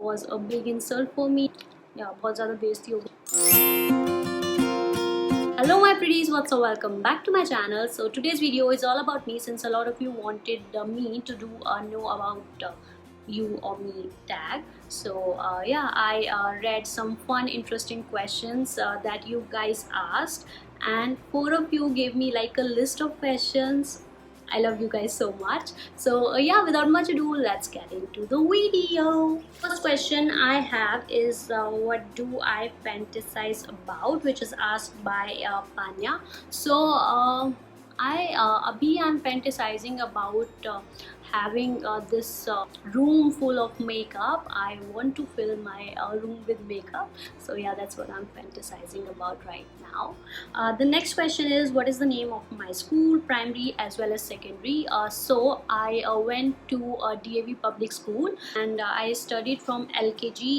was a big insult for me. Yeah, बहुत ज़्यादा बेइज्जती हो गई. Hello my pretties, what's up? Welcome back to my channel. So today's video is all about me, since a lot of you wanted me to do a know about you or me tag. So yeah, I read some fun interesting questions that you guys asked, and 4 of you gave me like a list of questions. I love you guys so much. So yeah, without much ado, let's get into the video. First question I have is what do I fantasize about, which is asked by Panya. So abhi I'm fantasizing about having this room full of makeup. I want to fill my room with makeup. So yeah, that's what I'm fantasizing about right now. The next question is, what is the name of my school, primary as well as secondary? So I went to DAV public school, and I studied from LKG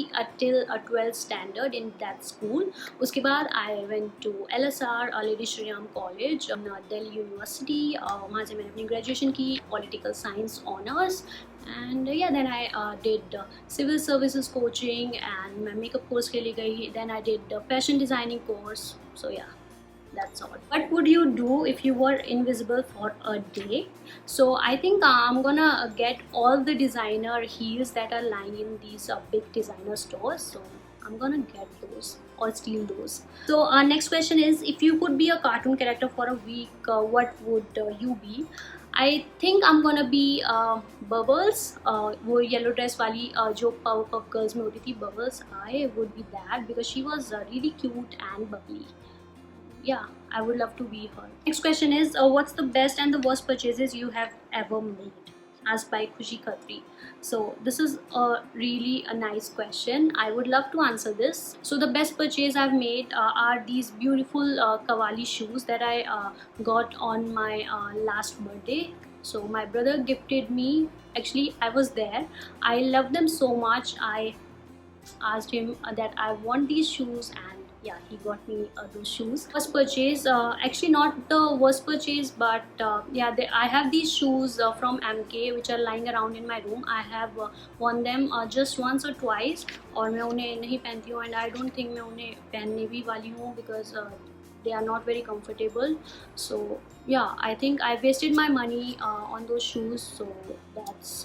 till 12th standard in that school. उसके बाद I went to LSR, Lady Shri Ram College, Delhi University. वहाँ से मैंने अपनी graduation की, political science honors. And yeah, then I did civil services coaching, and मैं makeup course के लिए गई. Then I did fashion designing course. So yeah, that's all. What would you do if you were invisible for a day? So I think I'm gonna get all the designer heels that are lying in these big designer stores. So I'm gonna get those or steal those. So next question is, if you could be a cartoon character for a week, what would you be? I think I'm gonna be Bubbles, वो yellow dress वाली जो Powerpuff Girls में होती थी, Bubbles. I would be that because she was really cute and bubbly. Yeah, I would love to be her. Next question is, what's the best and the worst purchases you have ever made? Asked by Khushi Khatri. So this is really a nice question. I would love to answer this. So the best purchase I've made are these beautiful Kawali shoes that I got on my last birthday. So my brother gifted me. Actually, I was there. I love them so much. I asked him that I want these shoes, and yeah, he got me those shoes. Worst purchase, actually not the worst purchase, but yeah, I have these shoes from MK which are lying around in my room. I have worn them just once or twice, और मैं उन्हें नहीं पहनती हूँ, and I don't think मैं उन्हें पहनने भी वाली हूँ because they are not very comfortable. So yeah, I think I wasted my money on those shoes. So that's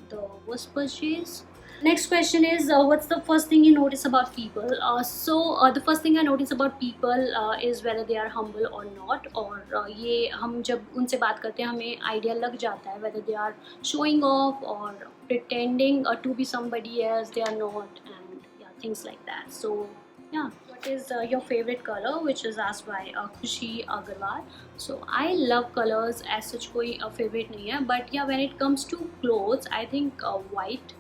the worst purchase. Next question is, what's the first thing you notice about people? The first thing I notice about people is whether they are humble or not. और ये हम जब उनसे बात करते हैं हमें idea लग जाता है whether they are showing off or pretending to be somebody else they are not, and yeah, things like that. So yeah, what is your favorite color, which is asked by Khushi Agarwal. So I love colors, as such कोई favorite नहीं है, but yeah, when it comes to clothes, I think white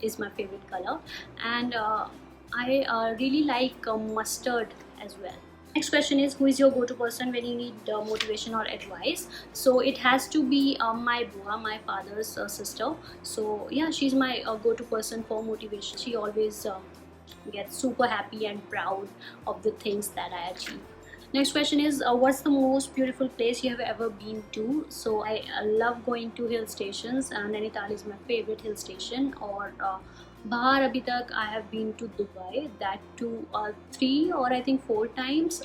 is my favorite color, and I really like mustard as well. Next question is, who is your go-to person when you need motivation or advice? So it has to be my bua, my father's sister. So yeah, she's my go-to person for motivation. She always gets super happy and proud of the things that I achieve. Next question is, what's the most beautiful place you have ever been to? So I love going to hill stations. Nainital is my favorite hill station. और बाहर अभी तक I have been to Dubai, that too 3 or I think 4 times.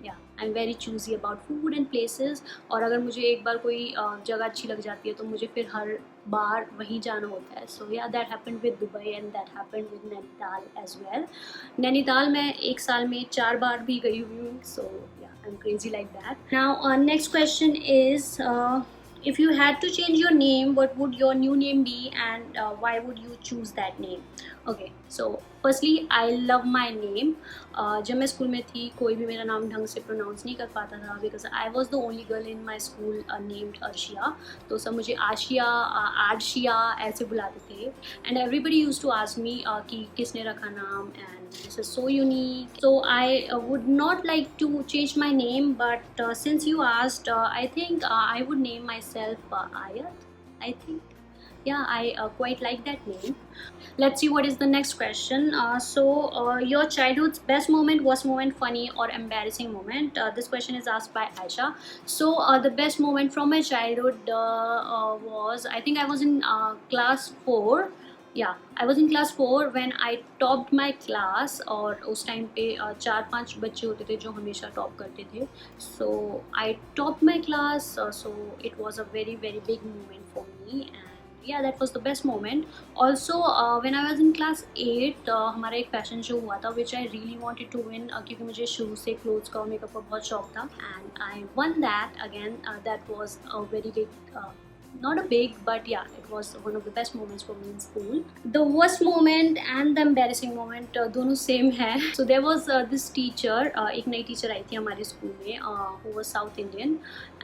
Yeah, I'm very choosy about food and places. और अगर मुझे एक बार कोई जगह अच्छी लग जाती है तो मुझे फिर हर बार वहीं जाना होता है. So yeah, that happened with Dubai and that happened with Nainital as well. Nainital मैं एक साल में 4 बार भी गई हुई हूँ. So yeah, I'm crazy like that. Now next question is, if you had to change your name, what would your new name be, and why would you choose that name? Okay, so firstly, I love my name. जब मैं school में थी कोई भी मेरा नाम ढंग से प्रोनाउंस नहीं कर पाता था because I was the only girl in my school named Arshia. तो सब मुझे आशिया, आर्शिया ऐसे बुलाते थे, and everybody used to ask me कि किसने रखा नाम, and this is so unique. So I would not like to change my name, but since you asked, I think I would name myself Ayat, I think. Yeah, I quite like that name. Let's see what is the next question. Your childhood's best moment, worst moment, funny or embarrassing moment? This question is asked by Aisha. So the best moment from my childhood was, I think I was in class 4 या I was in class 4 when I topped my class, और उस time पे 4-5 बच्चे होते थे जो हमेशा top करते थे. So I top my class, so it was a very very big moment for me, and yeah, that was the best moment. Also, when I was in class 8, हमारा एक फैशन शो हुआ था which I really wanted to win, क्योंकि मुझे शुरू से clothes का और मेकअप का बहुत शौक था, and I won that again. That was a very big, not a big, but yeah, it was one of the best moments for me in school. The worst moment and the embarrassing moment दोनों same है. So there was this teacher, एक नई teacher आई थी हमारे school में, who was South Indian,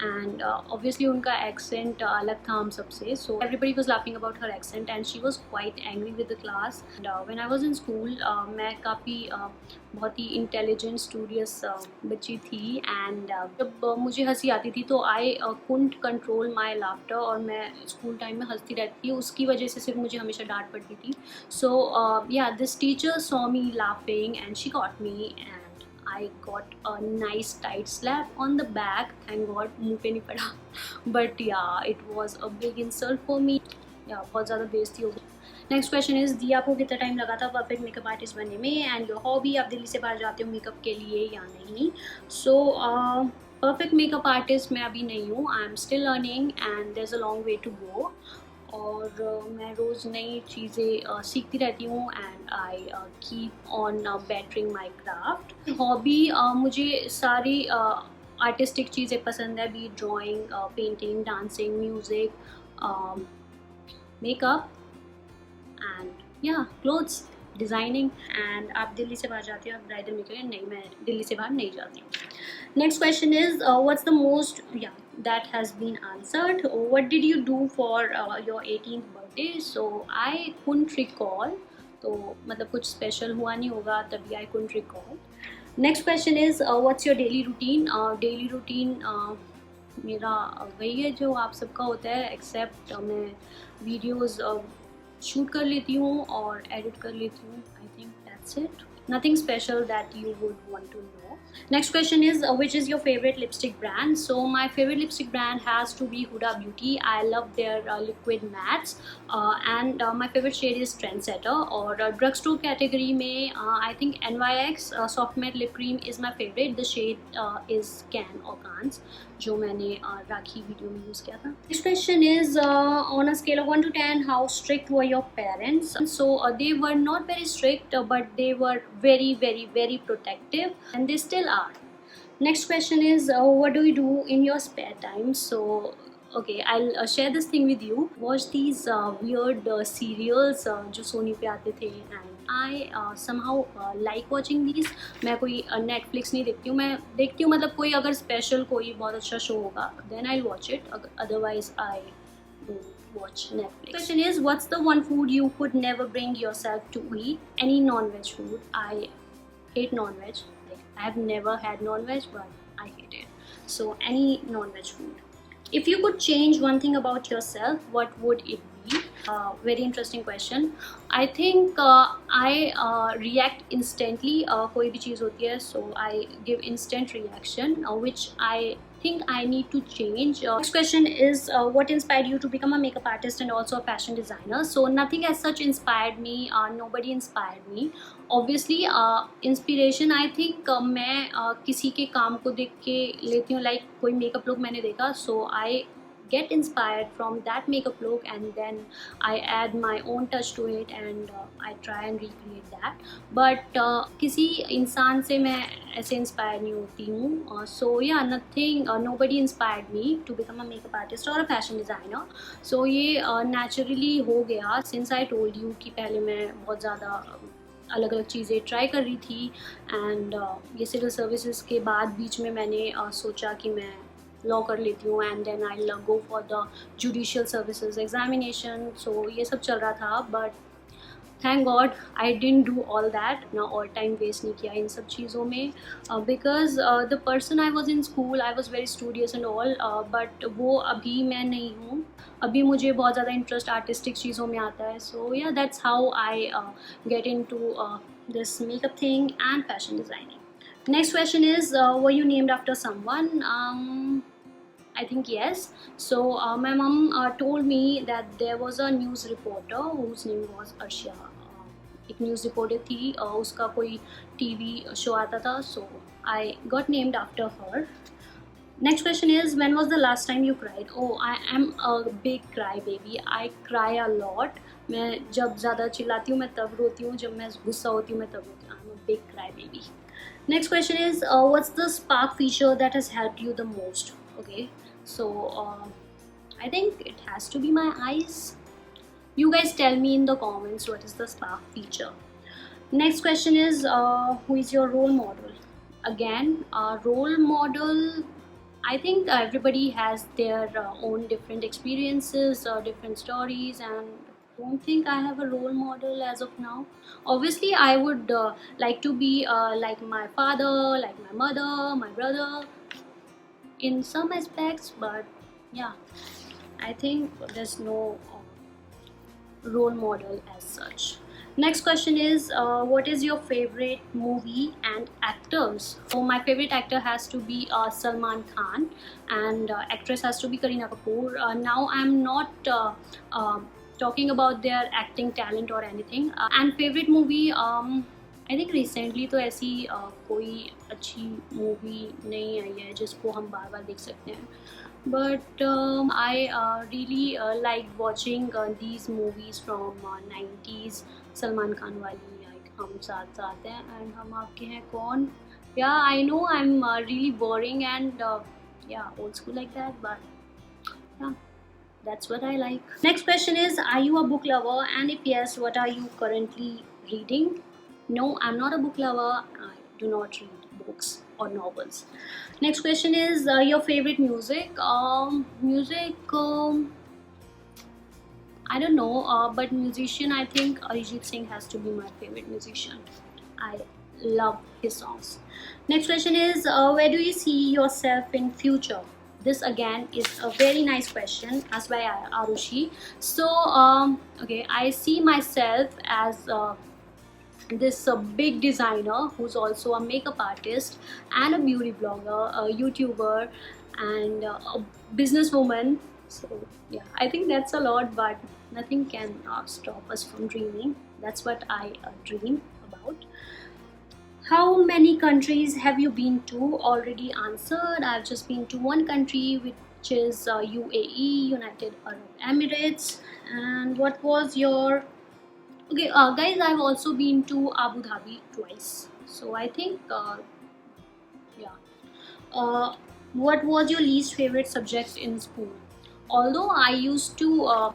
and obviously उनका accent अलग था हम सबसे. So everybody was laughing about her accent and she was quite angry with the class. And when I was in school, मैं काफ़ी बहुत ही इंटेलिजेंट स्टूडियस बच्ची थी, एंड जब मुझे हंसी आती थी तो आई कुंट कंट्रोल माई लाफ्टर, और मैं स्कूल टाइम में हंसती रहती थी. उसकी वजह से सिर्फ मुझे हमेशा डांट पड़ती थी. सो या, this teacher saw me laughing and she got me, and I got a nice tight slap on the back. Thank God मुँह पे नहीं पड़ा. But yeah, it was a big insult for me. Yeah, बहुत ज़्यादा बेइज्जती हो गई. Next question is, दी आपको कितना टाइम लगा था परफेक्ट मेकअप आर्टिस्ट बनने में, एंड योर हॉबी, आप दिल्ली से बाहर जाते हो मेकअप के लिए या नहीं? सो परफेक्ट मेकअप आर्टिस्ट मैं अभी नहीं हूँ. I am still learning and there is a long way to go, और मैं रोज़ नई चीज़ें सीखती रहती हूँ, and I keep on bettering my craft. Hobby, मुझे सारी आर्टिस्टिक चीज़ें पसंद है, be drawing, painting, dancing, music, makeup, and या क्लोथ्स, डिज़ाइनिंग. एंड आप दिल्ली से बाहर जाती हो, आप ब्राइडल मेकअप? नहीं, मैं दिल्ली से बाहर नहीं जाती हूँ. Next question is, what's the most, या that has been answered. What did you do for your 18th birthday? So I couldn't recall. तो मतलब कुछ स्पेशल हुआ नहीं होगा, तभी I couldn't recall. Next question is, what's your daily routine? Daily routine मेरा वही है जो आप सबका होता है, एक्सेप्ट मैं वीडियोज़ शूट कर लेती हूँ और एडिट कर लेती हूँ. I think that's it. Nothing special that you would want to know. Next question is, which is your favorite lipstick brand? So my favorite lipstick brand has to be Huda Beauty. I love their liquid mattes, and my favorite shade is Trendsetter. और drugstore category में I think NYX soft matte lip cream is my favorite. The shade is Can or Cans, जो मैंने राखी video में use किया था. Next question is, on a scale of 1 to 10, how strict were your parents? So they were not very strict, but they were very very very protective, and they still are. Next question is, what do you do in your spare time? So okay, I'll share this thing with you. Watch these weird serials जो सोनी पे आते थे, and I somehow like watching these. मैं कोई Netflix नहीं देखती हूँ. मैं देखती हूँ मतलब कोई अगर स्पेशल कोई बहुत अच्छा शो होगा, then I'll watch it. Otherwise I don't watch Netflix. Question is, what's the one food you could never bring yourself to eat? Any non-veg food. I hate non-veg. I have never had non-veg, but I hate it. So any non-veg food. If you could change one thing about yourself, what would it be? Very interesting question. I think I react instantly. कोई भी चीज़ होती है, so I give instant reaction, which I think I need to change. Next question is, what inspired you to become a makeup artist and also a fashion designer? So nothing as such inspired me. Nobody inspired me. Obviously, inspiration I think मैं किसी के काम को देख के लेती हूँ. Like कोई makeup look मैंने देखा, so I get inspired from that makeup look, and then I add my own touch to it, and I try and recreate that. But किसी इंसान से मैं ऐसे इंस्पायर नहीं होती हूँ. So yeah, nothing, nobody inspired me to become a makeup artist or a fashion designer. So ये naturally हो गया, since I told you कि पहले मैं बहुत ज़्यादा अलग अलग चीज़ें ट्राई कर रही थी, एंड ये सिविल सर्विसेज के बाद बीच में मैंने सोचा कि मैं लॉ कर लेती हूँ, and then I go for the judicial services examination. So ये सब चल रहा था, but thank God I didn't do all that. ना और टाइम वेस्ट नहीं किया इन सब चीज़ों में, because the person I was in school, I was very studious and all, but वो अभी मैं नहीं हूँ. अभी मुझे बहुत ज़्यादा इंटरेस्ट आर्टिस्टिक चीज़ों में आता है. So yeah, that's how I get into this makeup thing and fashion designing. Next question is, were you named after someone? I think yes. So my mom told me that there was a news reporter whose name was Arshia. एक news reporter थी, उसका कोई TV show आता था, so I got named after her. Next question is, when was the last time you cried? Oh, I am a big cry baby. I cry a lot. मैं जब ज़्यादा चिल्लाती हूँ मैं तब रोती हूँ, जब मैं गुस्सा होती हूँ मैं तब रोती हूँ. I'm a big cry baby. Next question is, what's the spark feature that has helped you the most? Okay, so I think it has to be my eyes. You guys tell me in the comments what is the spark feature. Next question is, who is your role model? Again, role model, I think everybody has their own different experiences, different stories, and don't think I have a role model as of now. Obviously, I would like to be like my father, like my mother, my brother in some aspects, but yeah, I think there's no role model as such. Next question is, what is your favorite movie and actors? So my favorite actor has to be Salman Khan, and actress has to be Kareena Kapoor. Now I'm not talking about their acting talent or anything. And favorite movie, I think recently तो ऐसी कोई अच्छी movie नहीं आई है जिसको हम बार बार देख सकते हैं, but I really like watching these movies from 90s. Salman Khan वाली, लाइक हम साथ साथ हैं एंड हम आपके हैं कौन. Yeah I know I am really boring and yeah old school like that, but yeah, that's what I like. Next question is, are you a book lover, and if yes, what are you currently reading? No, I'm not a book lover. I do not read books or novels. Next question is, your favorite music? Music, I don't know, but musician, I think Arijit Singh has to be my favorite musician. I love his songs. Next question is, where do you see yourself in future? This again is a very nice question asked by Arushi. So okay, I see myself as this big designer who's also a makeup artist and a beauty blogger, a YouTuber, and a businesswoman. So yeah, I think that's a lot, but nothing can stop us from dreaming. That's what I dream about. How many countries have you been to? Already answered. I've just been to one country, which is UAE, United Arab Emirates. And what was your... Okay, guys, I've also been to Abu Dhabi twice. So I think, yeah. What was your least favorite subject in school? Although I used to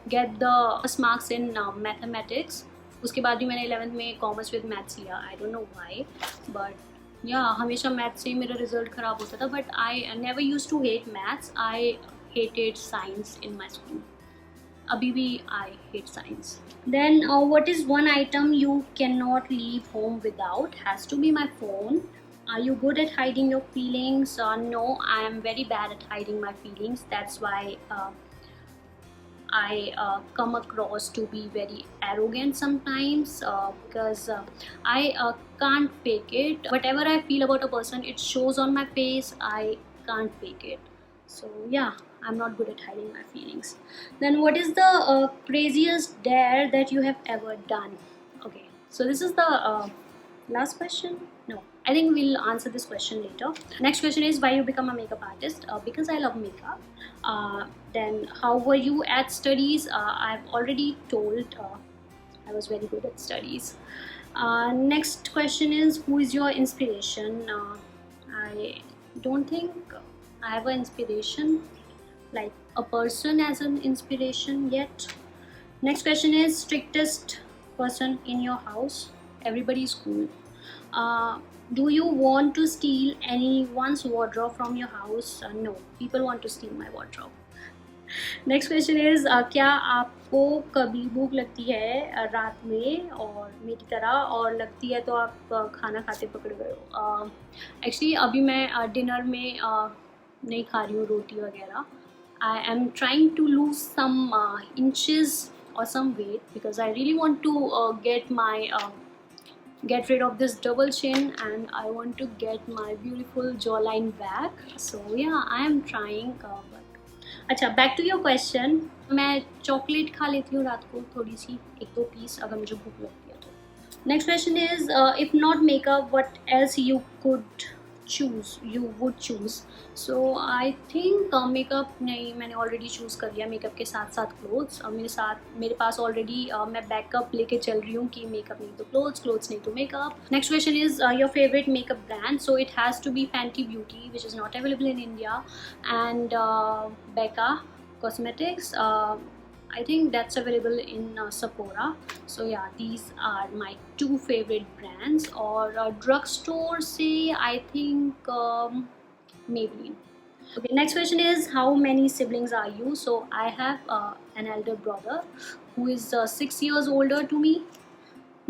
get the first marks in mathematics, उसके बाद भी मैंने 11th में commerce with maths लिया. I don't know why, but या हमेशा maths से ही मेरा रिजल्ट ख़राब होता था. But I never use to hate maths. I hated science in my school. अभी भी I hate science. Then what is one item you can not leave home without? Has to be my phone. Are you good at hiding your feelings? No, I am very bad at hiding my feelings. That's why I come across to be very arrogant sometimes, because I can't fake it. Whatever I feel about a person, it shows on my face. I can't fake it. So yeah, I'm not good at hiding my feelings. Then what is the craziest dare that you have ever done? Okay, so this is the last question. No, I think we'll answer this question later. Next question is, why you become a makeup artist? Because I love makeup. Then how were you at studies? I've already told I was very good at studies. Next question is, who is your inspiration? I don't think I have an inspiration, like a person as an inspiration yet. Next question is, strictest person in your house? Everybody is cool. Do you want to steal anyone's wardrobe from your house? No, people want to steal my wardrobe. Next question is, क्या आपको कभी भूख लगती है रात में और मेरी तरह, और लगती है तो आप खाना खाते पकड़ गए हो? एक्चुअली अभी मैं डिनर में नहीं खा रही हूँ रोटी वगैरह. I am trying to lose some inches or some weight because I really want to get rid of this double chin, and I want to get my beautiful jawline back. So yeah, I am trying, but अच्छा, back to your question. मैं chocolate खा लेती हूँ रात को थोड़ी सी, एक दो पीस, अगर मुझे भूख लगती है तो। Next question is, if not makeup what else you could choose, you would choose. So I think makeup नहीं, मैंने ऑलरेडी चूज़ कर लिया मेकअप के साथ साथ क्लोथ्स। मेरे पास ऑलरेडी मैं बैकअप लेके चल रही हूँ कि मेकअप नहीं तो क्लोथ्स, क्लोथ्स नहीं तो makeup. Next question is your favourite makeup brand. So it has to be Fenty Beauty, which is not available in India, and Becca Cosmetics. I think that's available in Sephora. So yeah, these are my two favorite brands. Or drugstore say, I think Maybelline. Okay, next question is, how many siblings are you? So I have an elder brother who is 6 years older to me.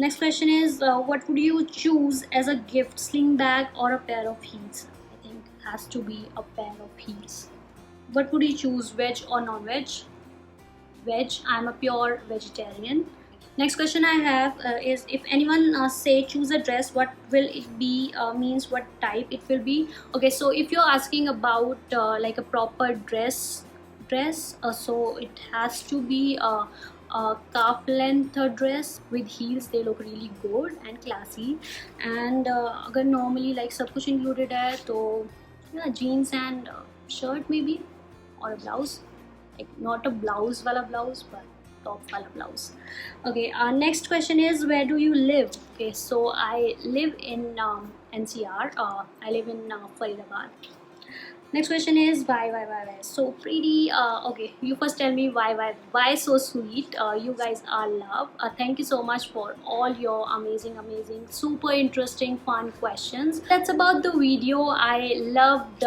Next question is, what would you choose as a gift, sling bag or a pair of heels? I think it has to be a pair of heels. What would you choose, veg or non-veg? Veg. I'm a pure vegetarian. Next question I have is, if anyone say choose a dress, what will it be? Means what type it will be. Okay, so if you're asking about like a proper dress, so it has to be a calf length dress with heels. They look really good and classy. And अगर normally like सब कुछ included है तो yeah, jeans and shirt maybe, or a blouse. Like not a blouse wala blouse, but top wala blouse. Okay, our next question is, where do you live? Okay, so I live in NCR. I live in Faridabad. Next question is, why? So pretty. Okay, you first tell me why so sweet. You guys are love. Thank you so much for all your amazing, super interesting, fun questions. That's about the video. I loved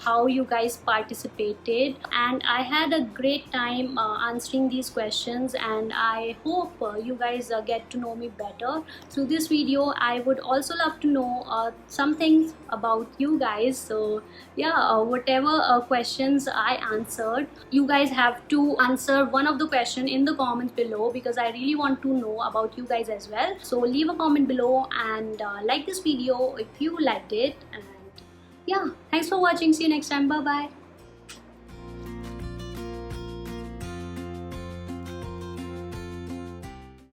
how you guys participated, and I had a great time answering these questions. And I hope you guys get to know me better through this video. I would also love to know some things about you guys. So yeah, whatever questions I answered, you guys have to answer one of the question in the comments below, because I really want to know about you guys as well. So leave a comment below and like this video if you liked it. And yeah, thanks for watching. See you next time. Bye bye.